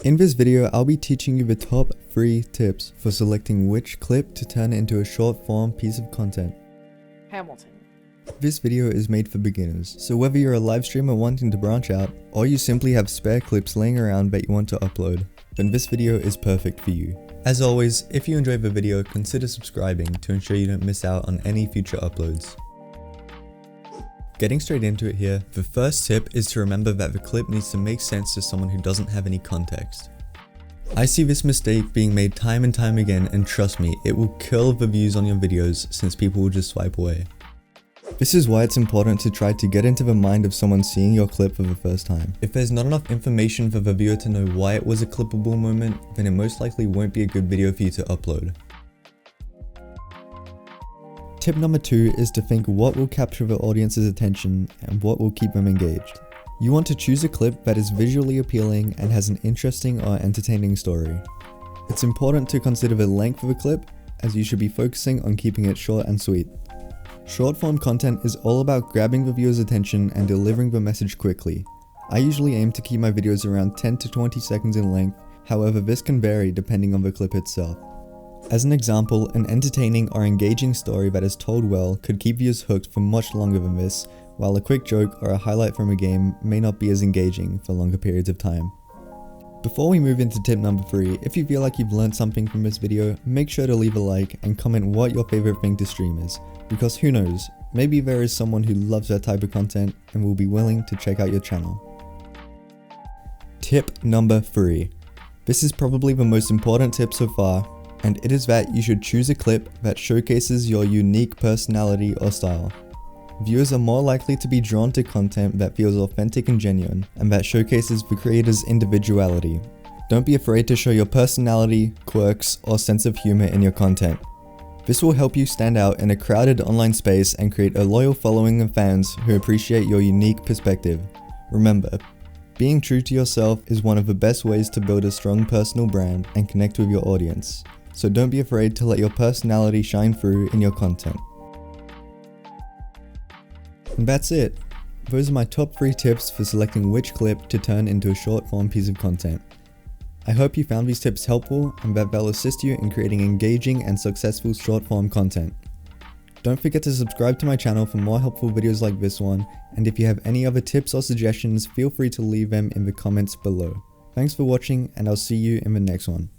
In this video, I'll be teaching you the top 3 tips for selecting which clip to turn into a short form piece of content. Hamilton. This video is made for beginners, so whether you're a live streamer wanting to branch out, or you simply have spare clips laying around that you want to upload, then this video is perfect for you. As always, if you enjoyed the video, consider subscribing to ensure you don't miss out on any future uploads. Getting straight into it here, the first tip is to remember that the clip needs to make sense to someone who doesn't have any context. I see this mistake being made time and time again, and trust me, it will kill the views on your videos since people will just swipe away. This is why it's important to try to get into the mind of someone seeing your clip for the first time. If there's not enough information for the viewer to know why it was a clippable moment, then it most likely won't be a good video for you to upload. Tip number 2 is to think what will capture the audience's attention and what will keep them engaged. You want to choose a clip that is visually appealing and has an interesting or entertaining story. It's important to consider the length of a clip, as you should be focusing on keeping it short and sweet. Short form content is all about grabbing the viewer's attention and delivering the message quickly. I usually aim to keep my videos around 10 to 20 seconds in length, however this can vary depending on the clip itself. As an example, an entertaining or engaging story that is told well could keep viewers hooked for much longer than this, while a quick joke or a highlight from a game may not be as engaging for longer periods of time. Before we move into tip number 3, if you feel like you've learned something from this video, make sure to leave a like and comment what your favorite thing to stream is, because who knows, maybe there is someone who loves that type of content and will be willing to check out your channel. Tip number 3. This is probably the most important tip so far, and it is that you should choose a clip that showcases your unique personality or style. Viewers are more likely to be drawn to content that feels authentic and genuine, and that showcases the creator's individuality. Don't be afraid to show your personality, quirks, or sense of humor in your content. This will help you stand out in a crowded online space and create a loyal following of fans who appreciate your unique perspective. Remember, being true to yourself is one of the best ways to build a strong personal brand and connect with your audience. So don't be afraid to let your personality shine through in your content. And that's it. Those are my top 3 tips for selecting which clip to turn into a short form piece of content. I hope you found these tips helpful and that they'll assist you in creating engaging and successful short form content. Don't forget to subscribe to my channel for more helpful videos like this one, and if you have any other tips or suggestions, feel free to leave them in the comments below. Thanks for watching, and I'll see you in the next one.